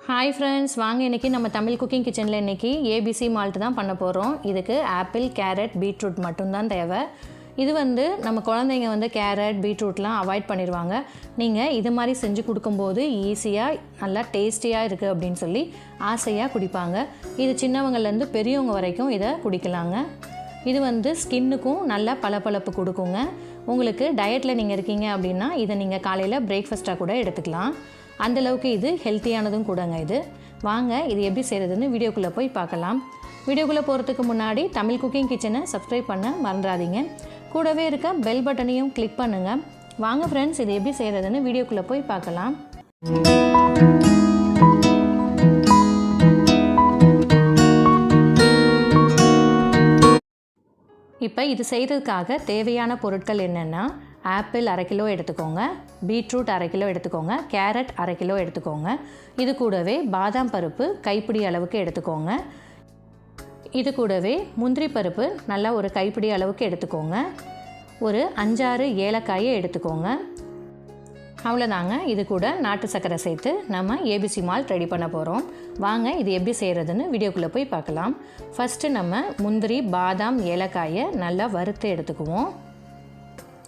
Hi friends, வாங்க இன்றைக்கி நம்ம தமிழ் குக்கிங் கிச்சனில் இன்றைக்கி ஏபிசி மால்ட் தான் பண்ண போகிறோம். இதுக்கு ஆப்பிள், கேரட், பீட்ரூட் மட்டும்தான் தேவை. இது நம்ம குழந்தைங்க கேரட், பீட்ரூட்லாம் அவாய்ட் பண்ணிடுவாங்க. நீங்கள் இது மாதிரி செஞ்சு கொடுக்கும்போது ஈஸியாக நல்லா டேஸ்டியாக இருக்குது அப்படின்னு சொல்லி ஆசையாக குடிப்பாங்க. இது சின்னவங்கலேருந்து பெரியவங்க வரைக்கும் இதை குடிக்கலாங்க. இது ஸ்கின்னுக்கும் நல்லா பளபளப்பு கொடுக்குங்க. உங்களுக்கு டயட்டில் நீங்கள் இருக்கீங்க அப்படின்னா இதை நீங்கள் காலையில் பிரேக்ஃபாஸ்ட்டாக கூட எடுத்துக்கலாம். அந்தளவுக்கு இது ஹெல்த்தியானதும் கூடங்க. இது வாங்க இது எப்படி செய்கிறதுன்னு வீடியோக்குள்ளே போய் பார்க்கலாம். வீடியோக்குள்ளே போகிறதுக்கு முன்னாடி தமிழ் குக்கிங் கிச்சனை சப்ஸ்கிரைப் பண்ண மறந்துடாதீங்க. கூடவே இருக்க பெல் பட்டனையும் கிளிக் பண்ணுங்கள். வாங்க ஃப்ரெண்ட்ஸ், இது எப்படி செய்கிறதுன்னு வீடியோக்குள்ளே போய் பார்க்கலாம். இப்போ இது செய்கிறதுக்காக தேவையான பொருட்கள் என்னென்னா, ஆப்பிள் 1/2 கிலோ எடுத்துக்கோங்க, பீட்ரூட் 1/2 கிலோ எடுத்துக்கோங்க, கேரட் 1/2 கிலோ எடுத்துக்கோங்க. இது கூடவே பாதாம் பருப்பு கைப்பிடி அளவுக்கு எடுத்துக்கோங்க. இது கூடவே முந்திரி பருப்பு நல்லா ஒரு கைப்பிடி அளவுக்கு எடுத்துக்கோங்க. ஒரு 5-6 ஏலக்காயை எடுத்துக்கோங்க. அவ்வளோதாங்க. இது கூட நாட்டு சர்க்கரை சேர்த்து நம்ம ஏபிசி மால்ட் ரெடி பண்ண போகிறோம். வாங்க இது எப்படி செய்கிறதுன்னு வீடியோக்குள்ளே போய் பார்க்கலாம். ஃபஸ்ட்டு நம்ம முந்திரி, பாதாம், ஏலக்காயை நல்லா வறுத்து எடுத்துக்குவோம்.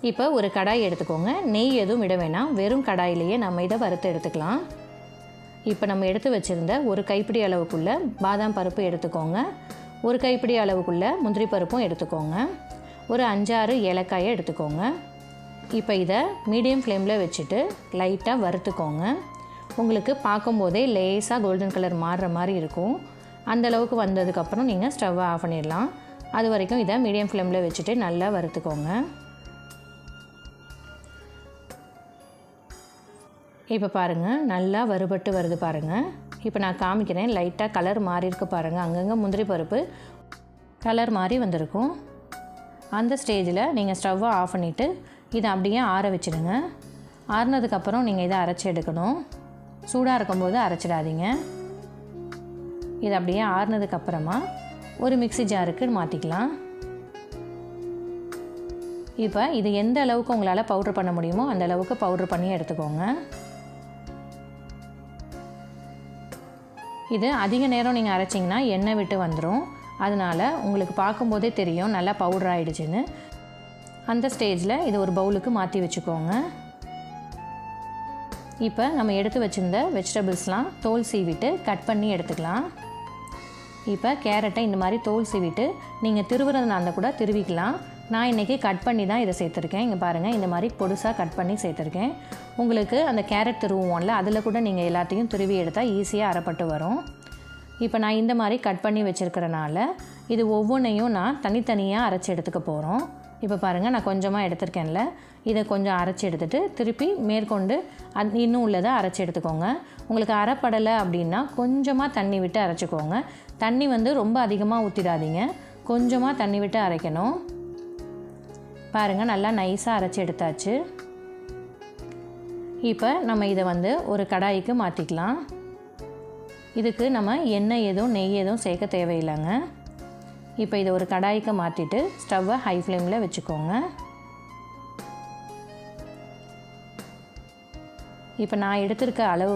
இப்போ ஒரு கடாய் எடுத்துக்கோங்க. நெய் எதுவும் விட வேணாம், வெறும் கடாயிலேயே நம்ம இதை வறுத்து எடுத்துக்கலாம். இப்போ நம்ம எடுத்து வச்சுருந்த ஒரு கைப்பிடி அளவுக்குள்ள பாதாம் பருப்பு எடுத்துக்கோங்க. ஒரு கைப்பிடி அளவுக்குள்ள முந்திரி பருப்பும் எடுத்துக்கோங்க. ஒரு 5-6 ஏலக்காயை எடுத்துக்கோங்க. இப்போ இதை மீடியம் ஃப்ளேமில் வச்சுட்டு லைட்டாக வறுத்துக்கோங்க. உங்களுக்கு பார்க்கும்போதே லேசாக கோல்டன் கலர் மாறுற மாதிரி இருக்கும். அந்தளவுக்கு வந்ததுக்கப்புறம் நீங்கள் ஸ்டவ்வை ஆஃப் பண்ணிடலாம். அது வரைக்கும் இதை மீடியம் ஃப்ளேமில் வச்சுட்டு நல்லா வறுத்துக்கோங்க. இப்போ பாருங்கள், நல்லா வறுபட்டு வருது பாருங்கள். இப்போ நான் காமிக்கிறேன். லைட்டாக கலர் மாறி இருக்கு பாருங்கள். அங்கங்கே முந்திரி பருப்பு கலர் மாறி வந்திருக்கும். அந்த ஸ்டேஜில் நீங்கள் ஸ்டவ்வை ஆஃப் பண்ணிவிட்டு இதை அப்படியே ஆற வச்சுடுங்க. ஆறுனதுக்கப்புறம் நீங்கள் இதை அரைச்சி எடுக்கணும். சூடாக இருக்கும்போது அரைச்சிடாதீங்க. இதை அப்படியே ஆறுனதுக்கப்புறமா ஒரு மிக்ஸி ஜாருக்கு மாற்றிக்கலாம். இப்போ இது எந்த அளவுக்கு உங்களால் பவுட்ரு பண்ண முடியுமோ அந்த அளவுக்கு பவுட்ரு பண்ணி எடுத்துக்கோங்க. இது அதிக நேரம் நீங்கள் அரைச்சிங்கன்னா எண்ணெய் விட்டு வந்துடும். அதனால் உங்களுக்கு பார்க்கும்போதே தெரியும் நல்லா பவுடர் ஆகிடுச்சின்னு. அந்த ஸ்டேஜில் இது ஒரு பவுலுக்கு மாற்றி வச்சுக்கோங்க. இப்போ நம்ம எடுத்து வச்சுருந்த வெஜிடபிள்ஸ்லாம் தோல் சீவிட்டு கட் பண்ணி எடுத்துக்கலாம். இப்போ கேரட்டை இந்த மாதிரி தோல் சீவிட்டு நீங்கள் திருவுறதுனா இருந்தால் கூட திருவிக்கலாம். நான் இன்றைக்கி கட் பண்ணி தான் இதை சேர்த்துருக்கேன். இங்கே பாருங்கள், இந்த மாதிரி பொடுசாக கட் பண்ணி சேர்த்துருக்கேன். உங்களுக்கு அந்த கேரட் திருவுவோம்ல, அதில் கூட நீங்கள் எல்லாத்தையும் திருவி எடுத்தால் ஈஸியாக அரைப்பட்டு வரும். இப்போ நான் இந்த மாதிரி கட் பண்ணி வச்சுருக்கிறனால இது ஒவ்வொன்றையும் நான் தனித்தனியாக அரைச்சி எடுத்துக்க போகிறோம். இப்போ பாருங்கள், நான் கொஞ்சமாக எடுத்திருக்கேன்ல, இதை கொஞ்சம் அரைச்சி எடுத்துகிட்டு திருப்பி மேற்கொண்டு இன்னும் உள்ளதை அரைச்சி எடுத்துக்கோங்க. உங்களுக்கு அரைப்படலை அப்படின்னா கொஞ்சமாக தண்ணி விட்டு அரைச்சிக்கோங்க. தண்ணி ரொம்ப அதிகமாக ஊற்றிடாதீங்க, கொஞ்சமாக தண்ணி விட்டு அரைக்கணும். பாருங்கள், நல்லா நைஸாக அரைச்சி எடுத்தாச்சு. இப்போ நம்ம இதை ஒரு கடாய்க்கு மாற்றிக்கலாம். இதுக்கு நம்ம எண்ணெய் எதுவும் நெய் எதுவும் சேர்க்க தேவையில்லைங்க. இப்போ இதை ஒரு கடாய்க்கு மாற்றிட்டு ஸ்டவ்வை ஹை ஃப்ளேமில் வச்சுக்கோங்க. இப்போ நான் எடுத்திருக்க அளவு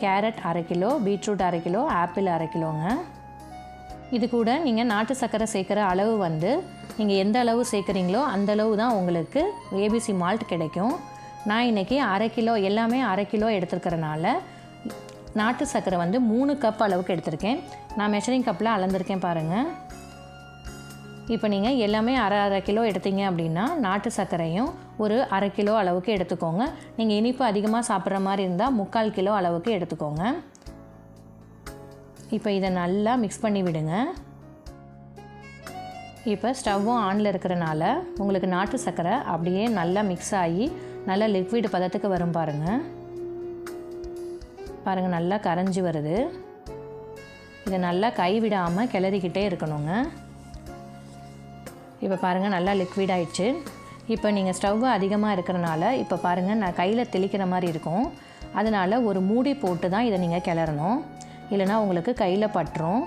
carrot 1/2 kilo, beetroot 1/2 kilo, apple 1/2 கிலோங்க. இது கூட நீங்கள் நாட்டு சர்க்கரை சேர்க்குற அளவு நீங்கள் எந்த அளவு சேர்க்குறீங்களோ அந்தளவு தான் உங்களுக்கு ஏபிசி மால்ட் கிடைக்கும். நான் இன்றைக்கி 1/2 கிலோ எல்லாமே 1/2 கிலோ எடுத்துருக்கிறனால நாட்டு சர்க்கரை 3 கப் அளவுக்கு எடுத்திருக்கேன். நான் மெஷரிங் கப்பில் அளந்திருக்கேன் பாருங்கள். இப்போ நீங்கள் எல்லாமே 1/2 கிலோ எடுத்தீங்க அப்படின்னா நாட்டு சர்க்கரையும் ஒரு 1/2 கிலோ அளவுக்கு எடுத்துக்கோங்க. நீங்கள் இனிப்பு அதிகமாக சாப்பிட்ற மாதிரி இருந்தால் 3/4 கிலோ அளவுக்கு எடுத்துக்கோங்க. இப்போ இதை நல்லா மிக்ஸ் பண்ணி விடுங்க. இப்போ ஸ்டவ்வும் ஆனில் இருக்கிறனால உங்களுக்கு நாட்டு சர்க்கரை அப்படியே நல்லா மிக்ஸ் ஆகி நல்லா லிக்விட் பதத்துக்கு வரும் பாருங்கள். பாருங்கள், நல்லா கரைஞ்சி வருது. இதை நல்லா கைவிடாமல் கிளறிக்கிட்டே இருக்கணுங்க. இப்போ பாருங்கள், நல்லா லிக்விட் ஆகிடுச்சு. இப்போ நீங்கள் ஸ்டவ் அதிகமாக இருக்கிறனால இப்போ பாருங்கள், நான் கையில் தெளிக்கிற மாதிரி இருக்கும். அதனால் ஒரு மூடி போட்டு தான் இதை நீங்கள் கிளறணும், இல்லைனா உங்களுக்கு கையில் பட்டுரும்.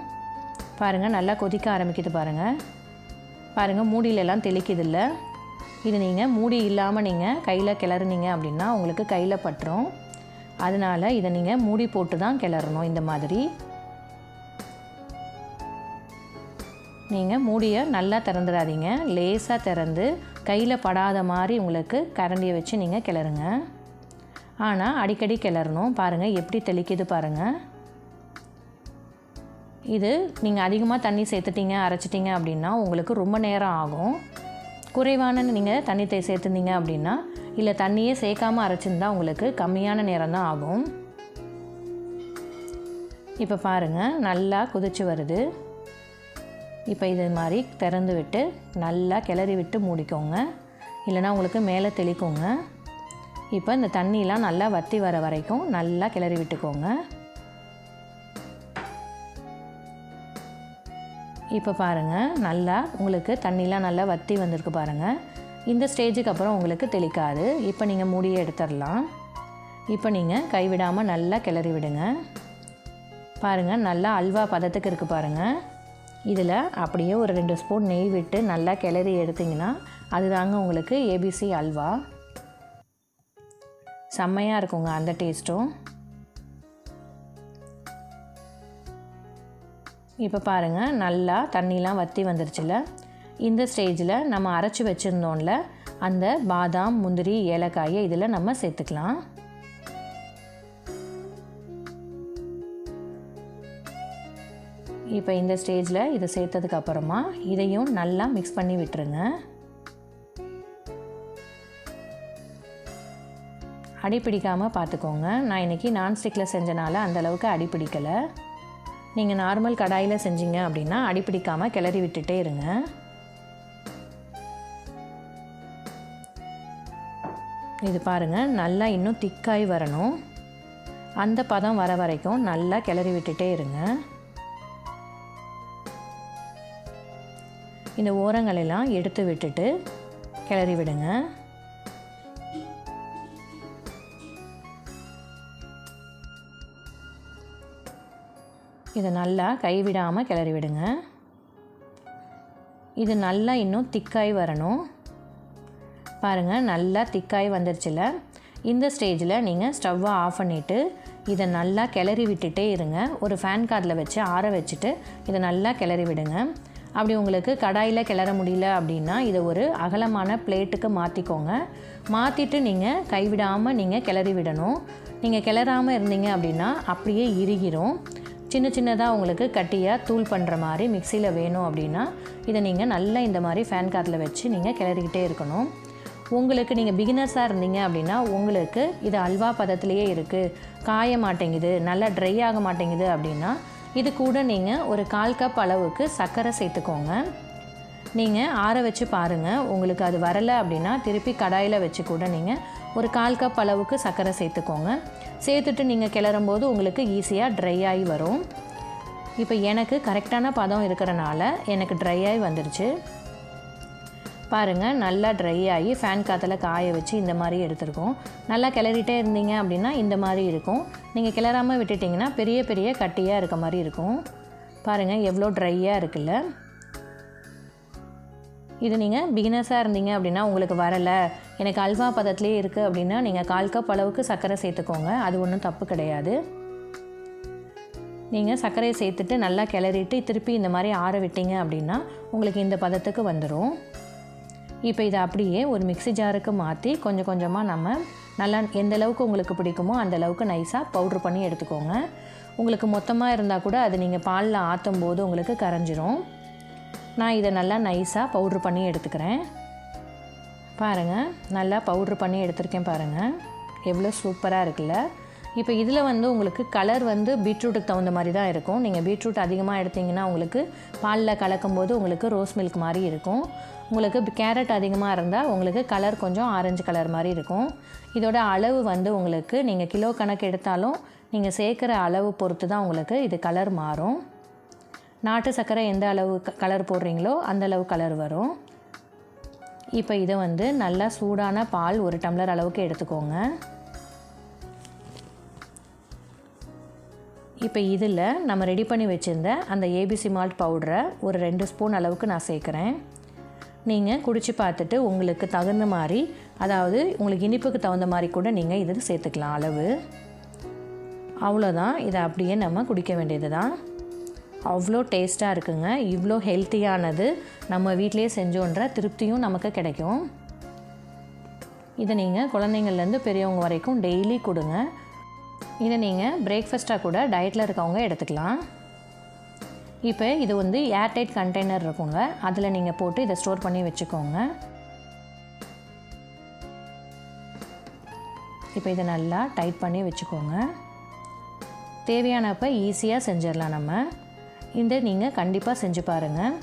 பாருங்கள், நல்லா கொதிக்க ஆரம்பிக்குது பாருங்கள். பாருங்கள், மூடியிலெல்லாம் தெளிக்குதில்ல. இது நீங்கள் மூடி இல்லாமல் நீங்கள் கையில் கிளறுனீங்க அப்படின்னா உங்களுக்கு கையில் பட்டுரும். அதனால் இதை நீங்கள் மூடி போட்டு தான் கிளறணும். இந்த மாதிரி நீங்கள் மூடியை நல்லா திறந்துடாதீங்க. லேசாக திறந்து கையில் படாத மாதிரி உங்களுக்கு கரண்டியை வச்சு நீங்கள் கிளறுங்க. ஆனால் அடிக்கடி கிளறணும். பாருங்கள் எப்படி தெளிக்குது பாருங்கள். இது நீங்கள் அதிகமாக தண்ணி சேர்த்துட்டீங்க, அரைச்சிட்டிங்க அப்படின்னா உங்களுக்கு ரொம்ப நேரம் ஆகும். குறைவான நீங்கள் தண்ணி சேர்த்துருந்தீங்க அப்படின்னா, இல்லை தண்ணியே சேர்க்காமல் அரைச்சிருந்தா உங்களுக்கு கம்மியான நேரம் தான் ஆகும். இப்போ பாருங்கள் நல்லா கொதிச்சு வருது. இப்போ இது மாதிரி திறந்து விட்டு நல்லா கிளறி விட்டு மூடிக்கோங்க, இல்லைனா உங்களுக்கு மேலே தெளிக்கோங்க. இப்போ இந்த தண்ணியெலாம் நல்லா வற்றி வர வரைக்கும் நல்லா கிளறி விட்டுக்கோங்க. இப்போ பாருங்கள் நல்லா உங்களுக்கு தண்ணிலாம் நல்லா வற்றி வந்திருக்கு பாருங்கள். இந்த ஸ்டேஜுக்கு அப்புறம் உங்களுக்கு தெளிக்காது. இப்போ நீங்கள் மூடியை எடுத்துடலாம். இப்போ நீங்கள் கைவிடாமல் நல்லா கிளறி விடுங்க. பாருங்கள் நல்லா அல்வா பதத்துக்கு இருக்குது பாருங்கள். இதில் அப்படியே ஒரு 2 ஸ்பூன் நெய் விட்டு நல்லா கிளறி எடுத்திங்கன்னா அதுதாங்க உங்களுக்கு ஏபிசி அல்வா. செம்மையாக இருக்குங்க அந்த டேஸ்ட்டும். இப்போ பாருங்கள் நல்லா தண்ணிலாம் வற்றி வந்துருச்சுல. இந்த ஸ்டேஜில் நம்ம அரைச்சி வச்சுருந்தோம்ல அந்த பாதாம், முந்திரி, ஏலக்காயை இதில் நம்ம சேர்த்துக்கலாம். இப்போ இந்த ஸ்டேஜில் இதை சேர்த்ததுக்கப்புறமா இதையும் நல்லா மிக்ஸ் பண்ணி விட்டுருங்க. அடி பிடிக்காமல் பார்த்துக்கோங்க. நான் இன்றைக்கி நான்ஸ்டிக்கில் செஞ்சனால அந்தளவுக்கு அடி பிடிக்கலை. நீங்கள் நார்மல் கடாயில் செஞ்சீங்க அப்படின்னா அடி பிடிக்காமல் கிளறி விட்டுட்டே இருங்க. இது பாருங்கள் நல்லா இன்னும் திக்காய் வரணும். அந்த பதம் வர வரைக்கும் நல்லா கிளறி விட்டுட்டே இருங்க. இந்த ஓரங்களெல்லாம் எடுத்து விட்டுட்டு கிளறி விடுங்க. இதை நல்லா கைவிடாமல் கிளறி விடுங்க. இது நல்லா இன்னும் திக்காய் வரணும். பாருங்கள் நல்லா திக்காய் வந்துருச்சுல. இந்த ஸ்டேஜில் நீங்கள் ஸ்டவ்வை ஆஃப் பண்ணிவிட்டு இதை நல்லா கிளறி விட்டுட்டே இருங்க. ஒரு ஃபேன் கார்டில் வச்சு ஆற வச்சுட்டு இதை நல்லா கிளறி விடுங்க. அப்படி உங்களுக்கு கடாயில் கிளற முடியல அப்படின்னா இதை ஒரு அகலமான பிளேட்டுக்கு மாற்றிக்கோங்க. மாற்றிட்டு நீங்கள் கைவிடாமல் நீங்கள் கிளறி விடணும். நீங்கள் கிளறாமல் இருந்தீங்க அப்படின்னா அப்படியே இறுகிரும். சின்ன சின்னதாக உங்களுக்கு கட்டியாக தூள் பண்ணுற மாதிரி மிக்சியில் வேணும் அப்படின்னா இதை நீங்கள் நல்லா இந்த மாதிரி ஃபேன் கார்டில் வச்சு நீங்கள் கிளறிக்கிட்டே இருக்கணும். உங்களுக்கு நீங்கள் பிகினர்ஸாக இருந்தீங்க அப்படின்னா உங்களுக்கு இது அல்வா பதத்திலேயே இருக்குது, காய மாட்டேங்குது, நல்லா ட்ரை ஆக மாட்டேங்குது அப்படின்னா இது கூட நீங்கள் ஒரு 1/4 கப் அளவுக்கு சர்க்கரை சேர்த்துக்கோங்க. நீங்கள் ஆற வச்சு பாருங்கள். உங்களுக்கு அது வரலை அப்படின்னா திருப்பி கடாயில் வச்சு கூட நீங்கள் ஒரு 1/4 கப் அளவுக்கு சர்க்கரை சேர்த்துக்கோங்க. சேர்த்துட்டு நீங்கள் கிளறும்போது உங்களுக்கு ஈஸியாக ட்ரை ஆகி வரும். இப்போ எனக்கு கரெக்டான பதம் இருக்கிறனால எனக்கு ட்ரை ஆகி வந்துருச்சு. பாருங்கள் நல்லா ட்ரை ஆகி ஃபேன் காற்றுல காய வச்சு இந்த மாதிரி எடுத்துருக்கோம். நல்லா கிளறிட்டே இருந்தீங்க அப்படின்னா இந்த மாதிரி இருக்கும். நீங்கள் கிளறாமல் விட்டுட்டிங்கன்னா பெரிய பெரிய கட்டியாக இருக்க மாதிரி இருக்கும். பாருங்கள் எவ்வளோ ட்ரையாக இருக்குல்ல. இது நீங்கள் பிகினர்ஸாக இருந்தீங்க அப்படின்னா உங்களுக்கு வரலை, எனக்கு அல்வா பதத்துலேயே இருக்குது அப்படின்னா நீங்கள் 1/4 கப் அளவுக்கு சர்க்கரை சேர்த்துக்கோங்க. அது ஒன்றும் தப்பு கிடையாது. நீங்கள் சர்க்கரையை சேர்த்துட்டு நல்லா கிளறிட்டு திருப்பி இந்த மாதிரி ஆற விட்டீங்க அப்படின்னா உங்களுக்கு இந்த பதத்துக்கு வந்துடும். இப்போ இதை அப்படியே ஒரு மிக்ஸி ஜாருக்கு மாற்றி கொஞ்சம் கொஞ்சமாக நம்ம நல்லா எந்த அளவுக்கு உங்களுக்கு பிடிக்குமோ அந்த அளவுக்கு நைஸாக பவுட்ரு பண்ணி எடுத்துக்கோங்க. உங்களுக்கு மொத்தமாக இருந்தால் கூட அது நீங்கள் பாலில் ஆற்றும் போது உங்களுக்கு கரைஞ்சிரும். நான் இதை நல்லா நைஸாக பவுட்ரு பண்ணி எடுத்துக்கிறேன். பாருங்கள் நல்லா பவுட்ரு பண்ணி எடுத்துருக்கேன். பாருங்கள் எவ்வளோ சூப்பராக இருக்குல்ல. இப்போ இதில் உங்களுக்கு கலர் பீட்ரூட்டுக்கு தகுந்த மாதிரி தான் இருக்கும். நீங்கள் பீட்ரூட் அதிகமாக எடுத்திங்கன்னா உங்களுக்கு பாலில் கலக்கும்போது உங்களுக்கு ரோஸ் மில்க் மாதிரி இருக்கும். உங்களுக்கு கேரட் அதிகமாக இருந்தால் உங்களுக்கு கலர் கொஞ்சம் ஆரஞ்சு கலர் மாதிரி இருக்கும். இதோட அளவு உங்களுக்கு நீங்கள் கிலோ கணக்கு எடுத்தாலும் நீங்கள் சேர்க்குற அளவு பொறுத்து தான் உங்களுக்கு இது கலர் மாறும். நாட்டு சர்க்கரை எந்த அளவு கலர் போடுறீங்களோ அந்த அளவு கலர் வரும். இப்போ இதை நல்லா சூடான பால் 1 டம்ளர் அளவுக்கு எடுத்துக்கோங்க. இப்போ இதில் நம்ம ரெடி பண்ணி வச்சுருந்த அந்த ஏபிசி மால்ட் பவுடரை ஒரு 2 ஸ்பூன் அளவுக்கு நான் சேர்க்குறேன். நீங்கள் குடித்து பார்த்துட்டு உங்களுக்கு தகுந்த மாதிரி, அதாவது உங்களுக்கு இனிப்புக்கு தகுந்த மாதிரி கூட நீங்கள் இதில் சேர்த்துக்கலாம் அளவு. அவ்வளோதான். இதை அப்படியே நம்ம குடிக்க வேண்டியது தான். அவ்வளோ டேஸ்ட்டாக இருக்குங்க. இவ்வளோ ஹெல்த்தியானது, நம்ம வீட்டிலே செஞ்சோன்ற திருப்தியும் நமக்கு கிடைக்கும். இதை நீங்கள் குழந்தைங்கள்லேருந்து பெரியவங்க வரைக்கும் டெய்லி கொடுங்க. இதை நீங்கள் பிரேக்ஃபாஸ்ட்டாக கூட டயட்டில் இருக்கவங்க எடுத்துக்கலாம். இப்போ இது வந்து ஏர்டைட் கண்டெய்னர் இருக்குங்க, அதில் நீங்கள் போட்டு இதை ஸ்டோர் பண்ணி வச்சுக்கோங்க. இப்போ இதை நல்லா டைட் பண்ணி வச்சுக்கோங்க. தேவையானப்போ ஈஸியாக செஞ்சிடலாம் நம்ம. இதை நீங்கள் கண்டிப்பாக செஞ்சு பாருங்கள்.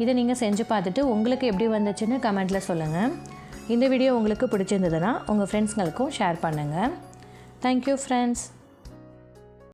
இதை நீங்கள் செஞ்சு பார்த்துட்டு உங்களுக்கு எப்படி வந்துச்சுன்னு கமெண்ட்டில் சொல்லுங்கள். இந்த வீடியோ உங்களுக்கு பிடிச்சிருந்ததுன்னா உங்கள் ஃப்ரெண்ட்ஸ்களுக்கும் ஷேர் பண்ணுங்கள். Thank you friends.